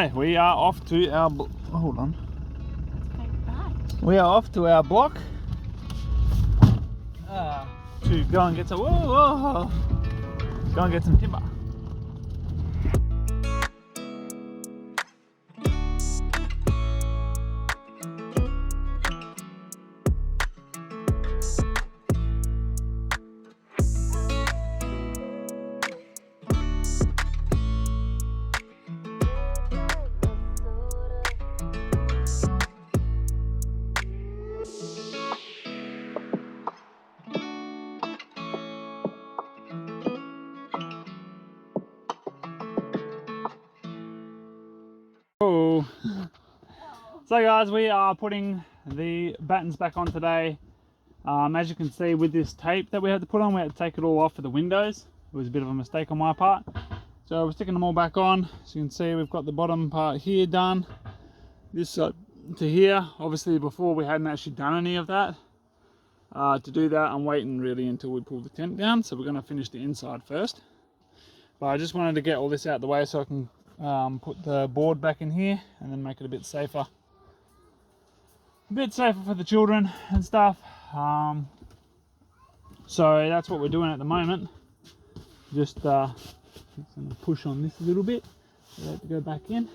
We are off to our hold on. We are off to our block to go and get some go and get some timber. Oh. So guys, we are putting the battens back on today. As you can see, with this tape that we had to put on, we had to take it all off for the windows. It was a bit of a mistake on my part, so we're sticking them all back on. As you can see, we've got the bottom part here done, this side to here. Obviously before we hadn't actually done any of that. To do that, I'm waiting really until we pull the tent down, so we're going to finish the inside first. But I just wanted to get all this out of the way so I can put the board back in here and then make it a bit safer for the children and stuff. So that's what we're doing at the moment. Just gonna push on this a little bit so to go back in.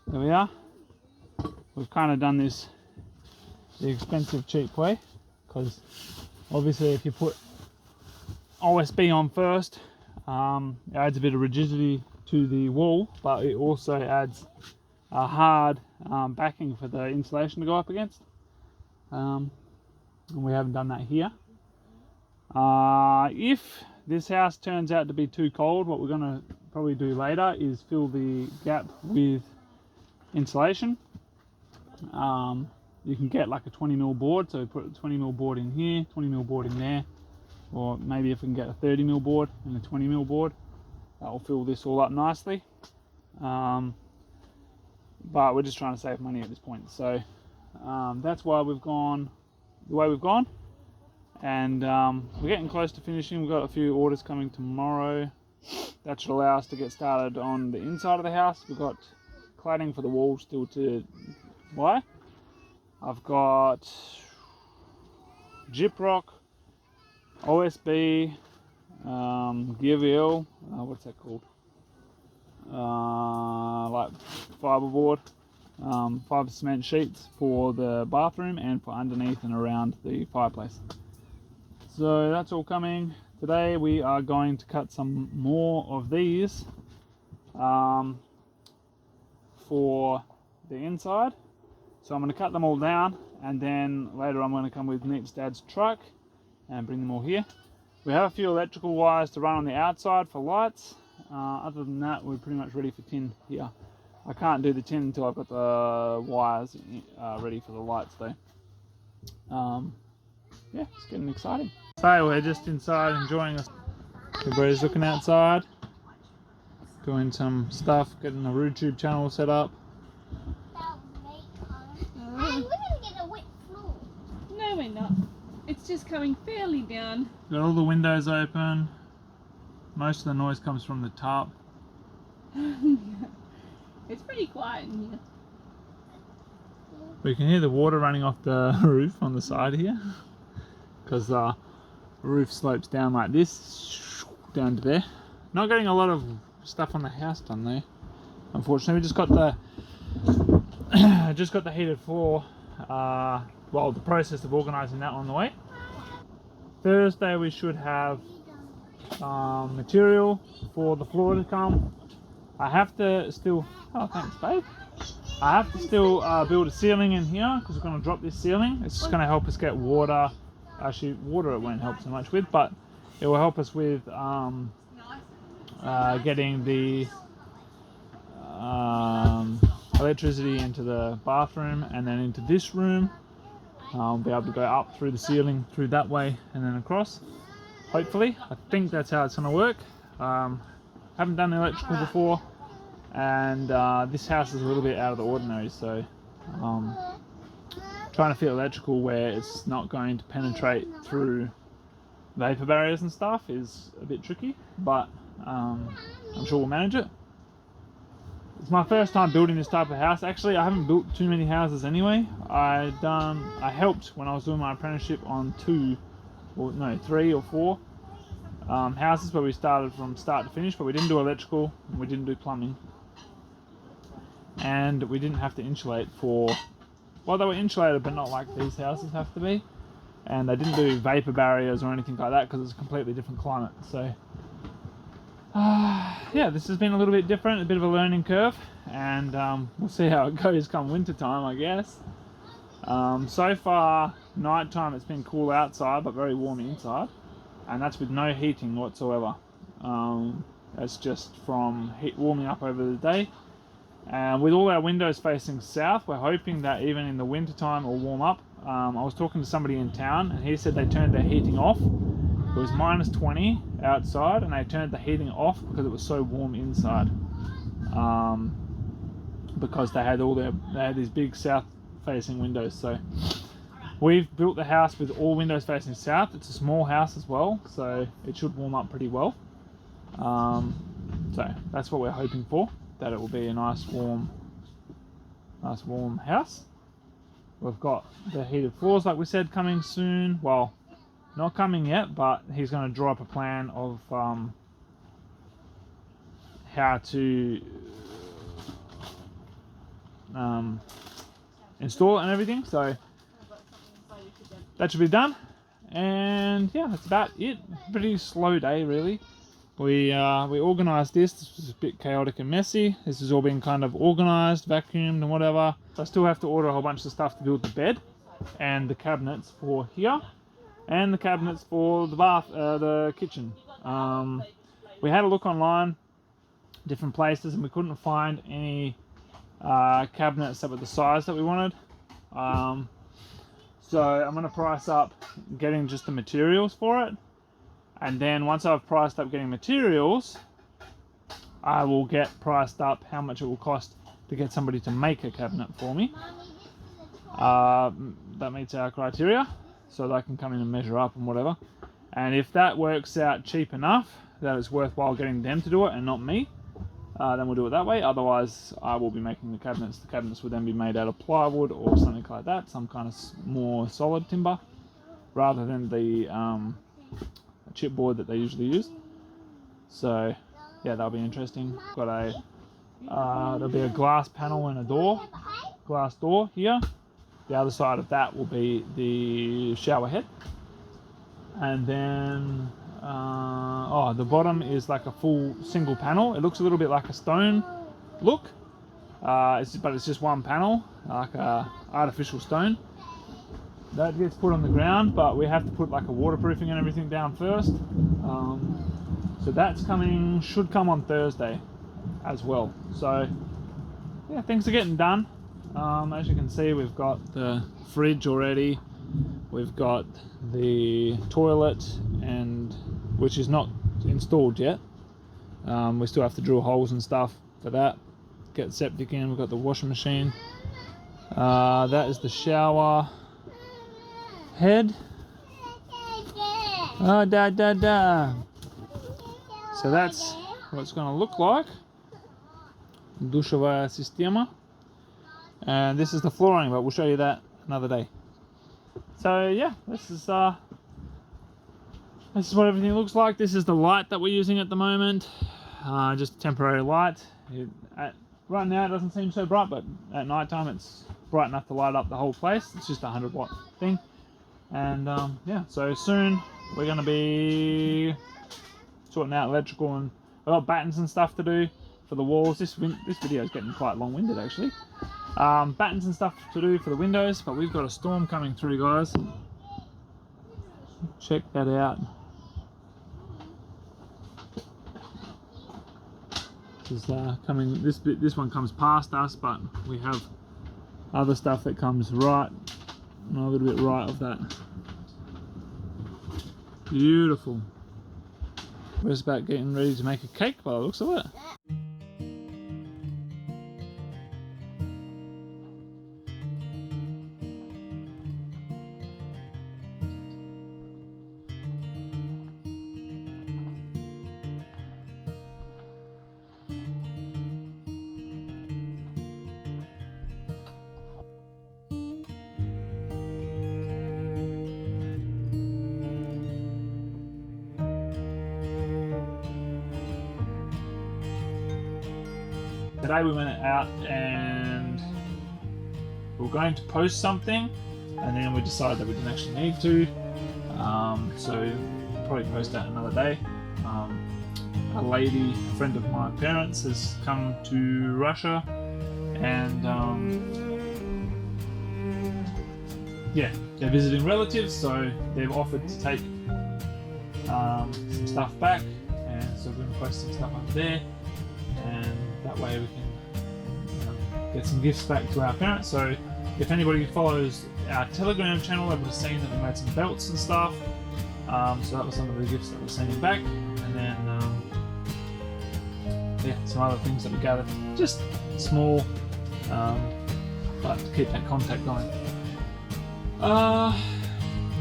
There we are. We've kind of done this the expensive cheap way, because obviously if you put OSB on first, it adds a bit of rigidity to the wall, but it also adds a hard backing for the insulation to go up against, and we haven't done that here. If this house turns out to be too cold, what we're going to probably do later is fill the gap with insulation. You can get like a 20mm board, so put a 20mm board in here, 20mm board in there, or maybe if we can get a 30mm board and a 20mm board, that will fill this all up nicely. But we're just trying to save money at this point, so that's why we've gone the way we've gone. And we're getting close to finishing. We've got a few orders coming tomorrow that should allow us to get started on the inside of the house. We've got cladding for the walls still to buy. I've got gyprock, OSB, GVL, what's that called? Like fiberboard, fiber cement sheets for the bathroom and for underneath and around the fireplace. So that's all coming. Today we are going to cut some more of these for the inside. So I'm going to cut them all down, and then later I'm going to come with Neep's dad's truck and bring them all here. We have a few electrical wires to run on the outside for lights. Other than that, we're pretty much ready for tin here. I can't do the tin until I've got the wires ready for the lights though. Yeah, it's getting exciting. So we're just inside enjoying us. Everybody's looking outside, doing some stuff, getting a YouTube channel set up. No, we're not. It's just coming fairly down. Got all the windows open. Most of the noise comes from the top. It's pretty quiet in here. We can hear the water running off the roof on the side here, because the roof slopes down like this, down to there. Not getting a lot of stuff on the house done though, unfortunately. We just got the heated floor. Well, the process of organising that on the way. Thursday we should have material for the floor to come. I have to still, oh thanks babe. I have to still build a ceiling in here, because we're going to drop this ceiling. It's just going to help us get water. Actually, water it won't help so much with, but it will help us with getting the electricity into the bathroom and then into this room. I'll be able to go up through the ceiling through that way and then across, hopefully. I think that's how it's going to work. Haven't done the electrical before, and this house is a little bit out of the ordinary, so trying to fit electrical where it's not going to penetrate through vapor barriers and stuff is a bit tricky, but I'm sure we'll manage it. It's my first time building this type of house. Actually, I haven't built too many houses anyway. I helped when I was doing my apprenticeship on 3 or 4 houses where we started from start to finish, but we didn't do electrical and we didn't do plumbing. And we didn't have to insulate for, well, they were insulated but not like these houses have to be. And they didn't do vapor barriers or anything like that because it's a completely different climate. So yeah, this has been a little bit different, a bit of a learning curve, and we'll see how it goes come winter time, I guess. So far, night time, it's been cool outside but very warm inside, and that's with no heating whatsoever. It's just from heat warming up over the day. And with all our windows facing south, we're hoping that even in the winter time it'll warm up. I was talking to somebody in town and he said they turned their heating off. It was minus 20 outside and they turned the heating off because it was so warm inside. Because they had these big south facing windows. So we've built the house with all windows facing south. It's a small house as well, so it should warm up pretty well. So that's what we're hoping for, that it will be a nice warm house. We've got the heated floors, like we said, coming soon. Well, not coming yet, but he's going to draw up a plan of how to install it and everything. So that should be done. And yeah, that's about it. Pretty slow day, really. We organised this. This was a bit chaotic and messy. This has all been kind of organised, vacuumed and whatever. I still have to order a whole bunch of stuff to build the bed and the cabinets for here and the cabinets for the bath, the kitchen. We had a look online, different places, and we couldn't find any cabinets that were the size that we wanted. So I'm going to price up getting just the materials for it. And then once I've priced up getting materials, I will get priced up how much it will cost to get somebody to make a cabinet for me. That meets our criteria, so they can come in and measure up and whatever. And if that works out cheap enough that it's worthwhile getting them to do it and not me, then we'll do it that way. Otherwise, I will be making the cabinets. The cabinets would then be made out of plywood or something like that, some kind of more solid timber, rather than the chipboard that they usually use. So yeah, that'll be interesting. Got a there'll be a glass panel and a glass door here. The other side of that will be the shower head, and then the bottom is like a full single panel. It looks a little bit like a stone look, but it's just one panel, like a artificial stone. That gets put on the ground, but we have to put like a waterproofing and everything down first. So that's coming, should come on Thursday as well. So yeah, things are getting done. As you can see, we've got the fridge already. We've got the toilet, and which is not installed yet. We still have to drill holes and stuff for that. Get septic in. We've got the washing machine. That is the shower head. Oh, da da da. So that's what it's going to look like. Dushovая система. And this is the flooring, but we'll show you that another day. So yeah, this is what everything looks like. This is the light that we're using at the moment. Just a temporary light. Right now it doesn't seem so bright, but at night time it's bright enough to light up the whole place. It's just a 100-watt thing. And yeah, so soon we're going to be sorting out electrical, and I've got battens and stuff to do for the walls. This video is getting quite long-winded actually. Battens and stuff to do for the windows, but we've got a storm coming through, guys. Check that out. This is coming. This one comes past us, but we have other stuff that comes right, a little bit right of that. Beautiful. We're just about getting ready to make a cake by the looks of it. today we went out and we were going to post something, and then we decided that we didn't actually need to. So we'll probably post that another day. A lady, a friend of my parents, has come to Russia, and yeah, they're visiting relatives, so they've offered to take some stuff back, and so we're going to post some stuff up there, and that way we can get some gifts back to our parents. So if anybody follows our Telegram channel, they would have seen that we made some belts and stuff. So that was some of the gifts that we're sending back, and then yeah, some other things that we gathered, just small, but to keep that contact going.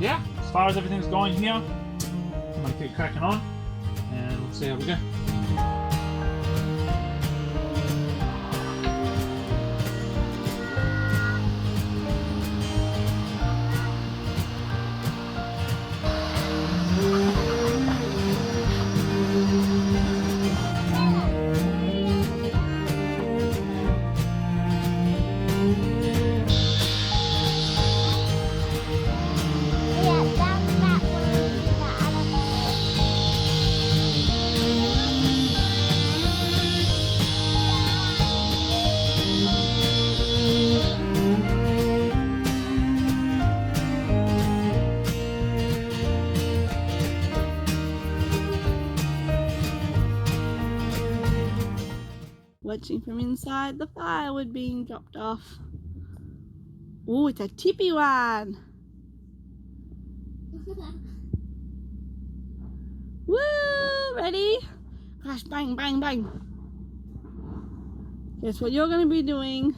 Yeah, as far as everything's going here, I'm gonna keep cracking on, and we'll see how we go. Watching from inside the firewood being dropped off. Oh, it's a tippy one. Woo! Ready? Crash, bang, bang, bang. Guess what you're going to be doing?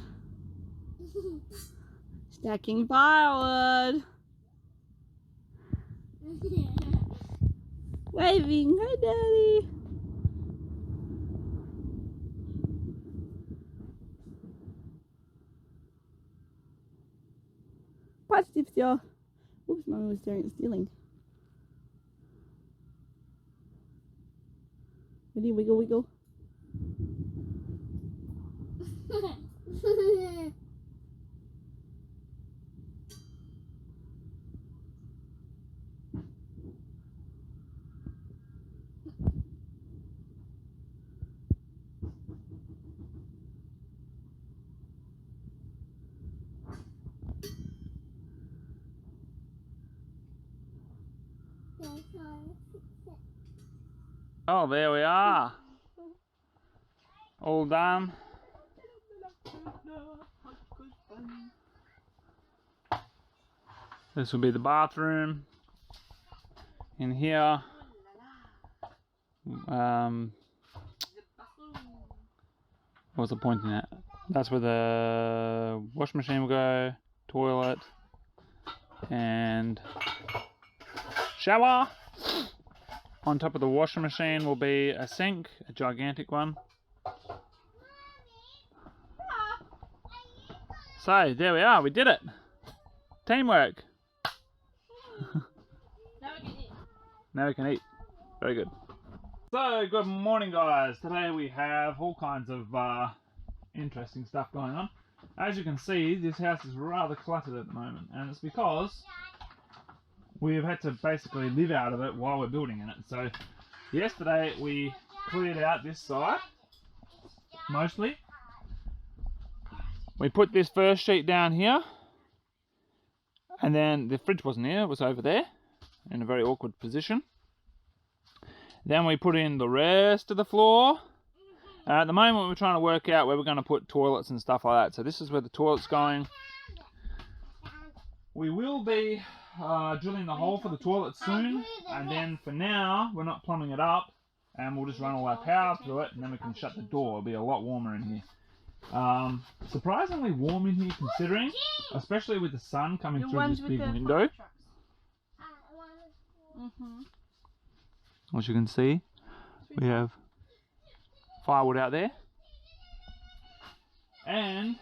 Stacking firewood. Waving. Hi, Daddy. Patrzcie, все. Oops, Mommy was staring at the ceiling. Ready? Wiggle, wiggle. Oh, there we are. All done. This will be the bathroom. In here. What's the pointing at? That's where the wash machine will go, toilet, and shower. On top of the washing machine will be a sink, a gigantic one. So there we are, we did it. Teamwork. Now we can eat. Very good. So good morning, guys. Today we have all kinds of interesting stuff going on. As you can see, this house is rather cluttered at the moment, and it's because we've had to basically live out of it while we're building in it. So yesterday we cleared out this side mostly. We put this first sheet down here, and then the fridge wasn't here, it was over there in a very awkward position. Then we put in the rest of the floor. At the moment we're trying to work out where we're going to put toilets and stuff like that. So this is where the toilet's going. We will be drilling the hole for the toilet soon, and then for now we're not plumbing it up, and we'll just run all our power through it, and then we can shut the door. It'll be a lot warmer in here. Surprisingly warm in here considering, especially with the sun coming through this big window. As you can see, we have firewood out there, and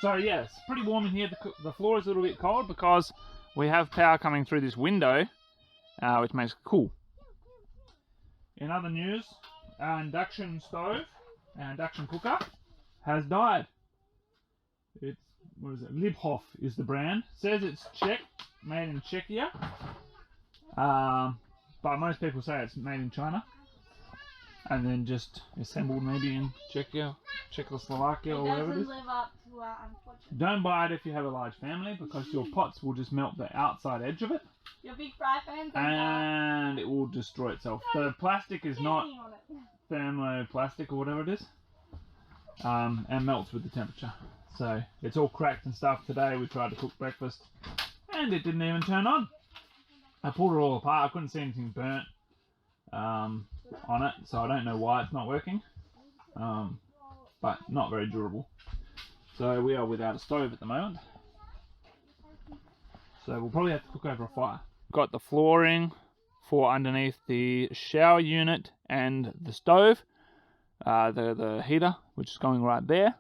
so yeah, it's pretty warm in here. The floor is a little bit cold because we have power coming through this window, which makes it cool. In other news, our induction stove our induction cooker, has died. It's, what is it? 𝐒𝐔𝐏𝐏𝐿 is the brand. Says it's Czech, made in Czechia. But most people say it's made in China. And then just assembled maybe in Czechia, Czechoslovakia or whatever it is. Live up to unfortunately. Don't buy it if you have a large family because your pots will just melt the outside edge of it. Your big fry pans And it will destroy itself. The plastic is not thermoplastic or whatever it is. And melts with the temperature. So it's all cracked and stuff. Today we tried to cook breakfast and it didn't even turn on. I pulled it all apart. I couldn't see anything burnt on it, so I don't know why it's not working. But not very durable. So we are without a stove at the moment. So we'll probably have to cook over a fire. Got the flooring for underneath the shower unit and the stove. The heater, which is going right there.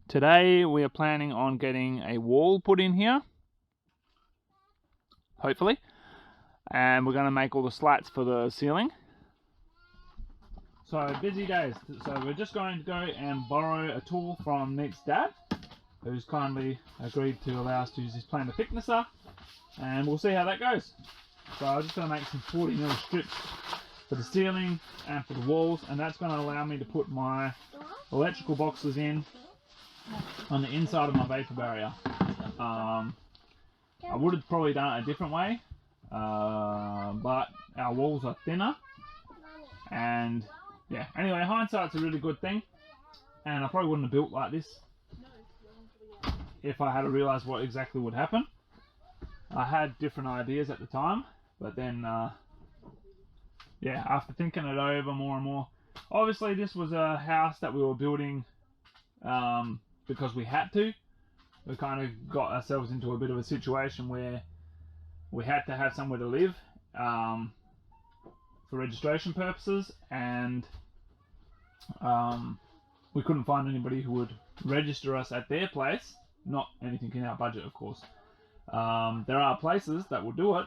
Today we are planning on getting a wall put in here. Hopefully. And we're going to make all the slats for the ceiling. So busy days. So we're just going to go and borrow a tool from Nick's dad, who's kindly agreed to allow us to use his planer thicknesser, and we'll see how that goes. So I'm just going to make some 40mm strips for the ceiling and for the walls, and that's going to allow me to put my electrical boxes in on the inside of my vapor barrier. I would have probably done it a different way, but our walls are thinner, and yeah, anyway, hindsight's a really good thing, and I probably wouldn't have built like this if I had realised what exactly would happen. I had different ideas at the time, but then yeah, after thinking it over more and more, obviously this was a house that we were building because we had to. We kind of got ourselves into a bit of a situation where we had to have somewhere to live for registration purposes, and we couldn't find anybody who would register us at their place. Not anything in our budget, of course. There are places that will do it,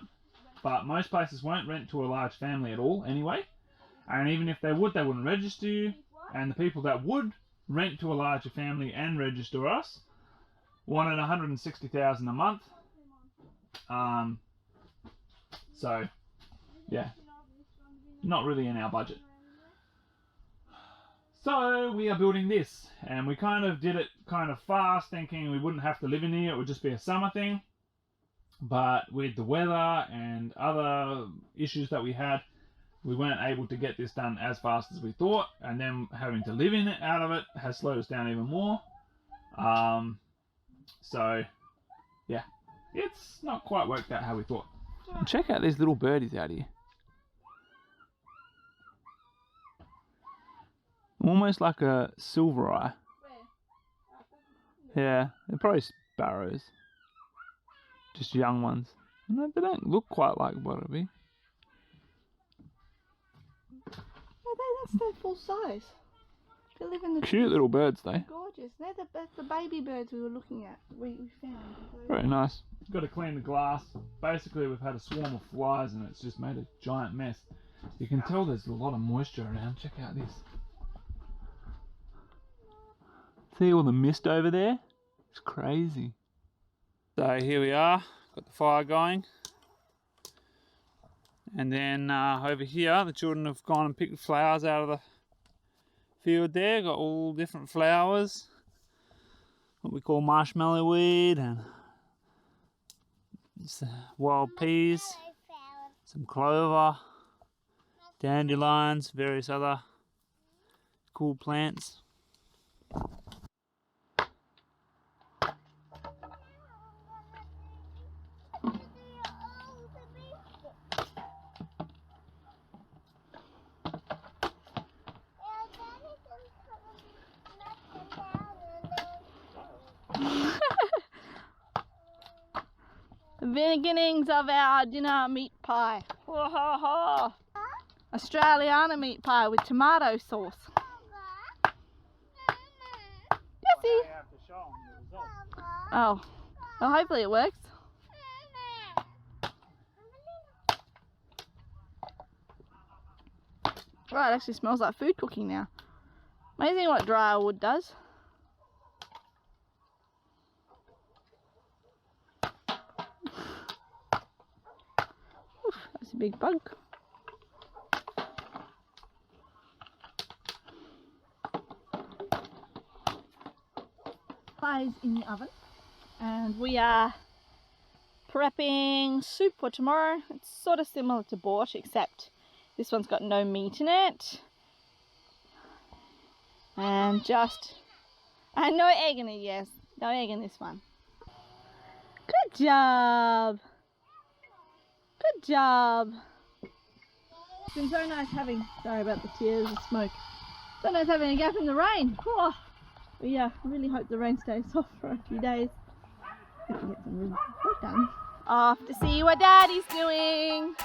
but most places won't rent to a large family at all anyway, and even if they would, they wouldn't register you, and the people that would rent to a larger family and register us wanted $160,000 a month. So yeah, not really in our budget. So we are building this, and we kind of did it kind of fast, thinking we wouldn't have to live in here, it would just be a summer thing. But with the weather and other issues that we had, we weren't able to get this done as fast as we thought, and then having to live in it out of it has slowed us down even more. So yeah, it's not quite worked out how we thought. Check out these little birdies out here. Almost like a silver eye. Yeah, they're probably sparrows. Just young ones. No, they don't look quite like wallaby. That's their full size. They live in the cute little birds, though. Gorgeous. They're the baby birds we were looking at. We found. Very nice. Got to clean the glass. Basically, we've had a swarm of flies, and it's just made a giant mess. You can tell there's a lot of moisture around. Check out this. See all the mist over there? It's crazy. So here we are, got the fire going. And then over here, the children have gone and picked flowers out of the field there. Got all different flowers. What we call marshmallow weed, and wild peas, some clover, dandelions, various other cool plants. The beginnings of our dinner meat pie. Australiana meat pie with tomato sauce. Jessie! Oh, well, hopefully it works. Right, it actually smells like food cooking now. Amazing what dryer wood does. Oof, that's a big bug. Fire's in the oven, and we are prepping soup for tomorrow. It's sort of similar to borscht, except this one's got no meat in it. And no egg in it, yes. No egg in this one. Good job. Good job. It's been so nice having, sorry about the tears of smoke. So nice having a gap in the rain. Oh, but yeah, I really hope the rain stays off for a few days. We can get some really good work done. Off to see what Daddy's doing.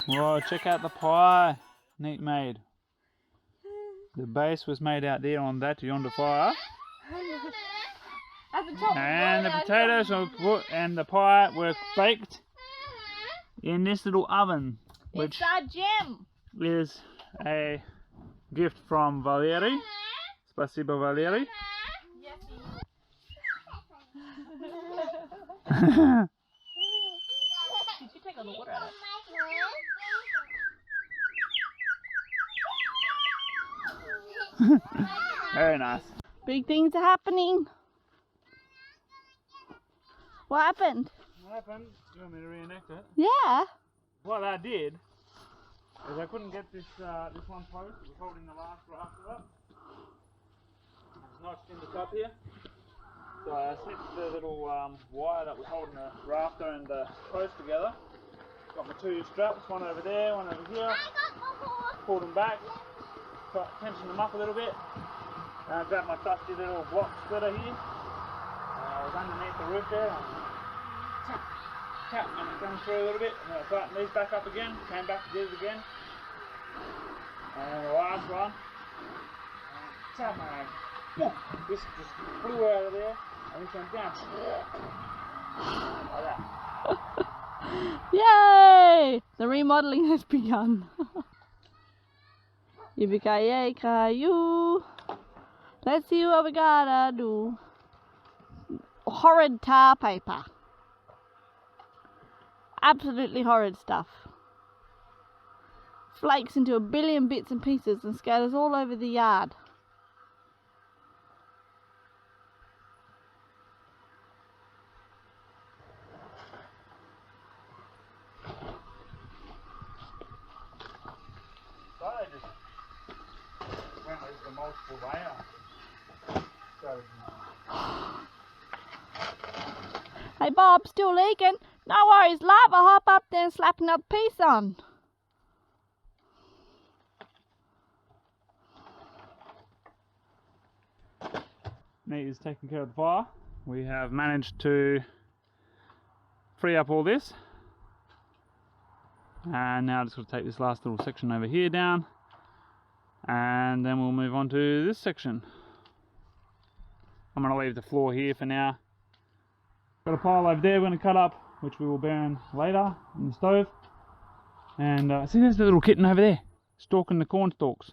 Whoa, check out the pie. Neat made. The base was made out there on that yonder fire. And the potatoes were put, and the pie were baked in this little oven, which it's our gem. is a gift from Valeri. Spasibo, Valeri. Did you take all the water out of it? Very nice. Big things are happening. What happened? What happened? You want me to reenact it? Yeah. What I did is I couldn't get this this one post. It was holding the last rafter up. It's notched in the top here. So I snipped the little wire that was holding the rafter and the post together. Got my two straps, one over there, one over here. Pulled them back, tensioned them up a little bit. And I grabbed my trusty little block splitter here. I was underneath the roof there. Tap, and it comes through a little bit. And then I tightened these back up again. Came back to this again. And then the last one. Tap, and this just flew out of there. And this went down. Like that. Yay! The remodeling has begun. Yippee-ki-yay-ki-yoo. Let's see what we gotta do. Horrid tar paper. Absolutely horrid stuff. Flakes into a billion bits and pieces and scatters all over the yard. Multiple layer. So, hey Bob, still leaking? No worries, love. I'll hop up there and slap another piece on. Nate is taking care of the fire. We have managed to free up all this. And now just got to take this last little section over here down. And then we'll move on to this section. I'm going to leave the floor here for now. Got a pile over there we're going to cut up, which we will burn later in the stove. And see, there's the little kitten over there, stalking the corn stalks.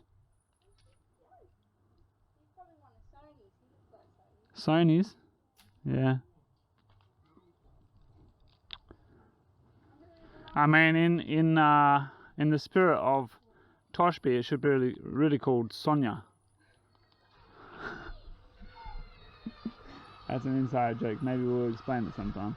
Sony's. Yeah. I mean, in the spirit of Toshby, it should be really called Sonia. That's an inside joke. Maybe we'll explain it sometime.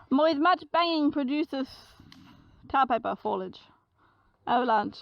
With much banging produces tar paper foliage. Avalanche.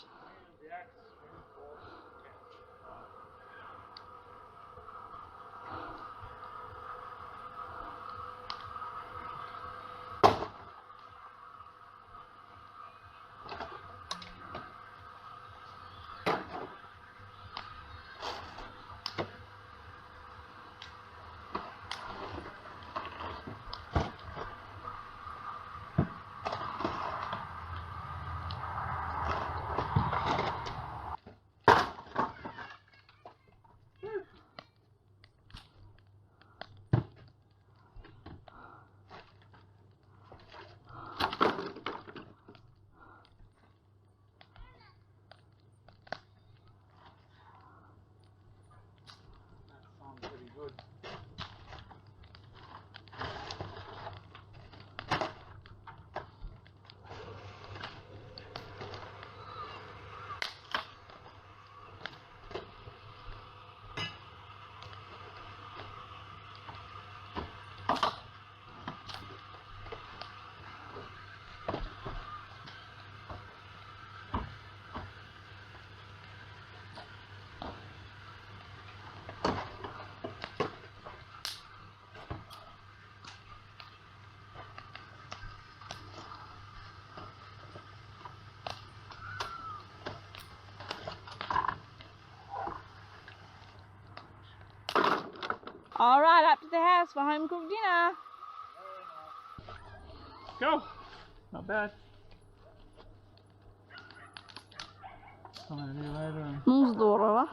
Alright, up to the house for home cooked dinner. Go! Not bad. Something to do later. Move the door over.